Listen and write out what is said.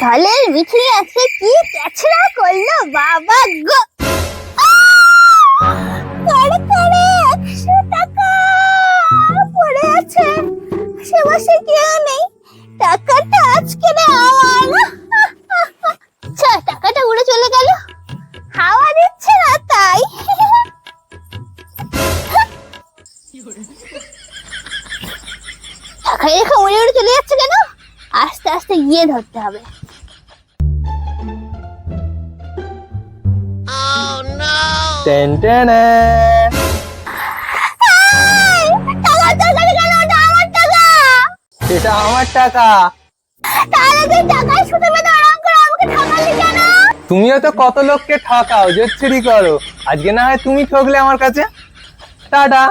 জলের মিঠুনি আজকে কি ক্যাচড়া করলো বাবা গো। কারে কারে 100 টাকা পড়ে আছে, আশেপাশে কেউ নেই, টাকাটা আজকে আমার। টাকাটা উড়ে চলে গেল, হাওয়া দিচ্ছে না তাই। টাকা রেখে উড়ে উড়ে চলে যাচ্ছে কেন? আস্তে আস্তে গিয়ে ধরতে হবে। Ten ten. এটা আমার টাকা। তুমিও তো কত লোককে ঠকাও, জোচ্চুরি করো, আজকে না হয় তুমি ঠকলে আমার কাছে। টাটা।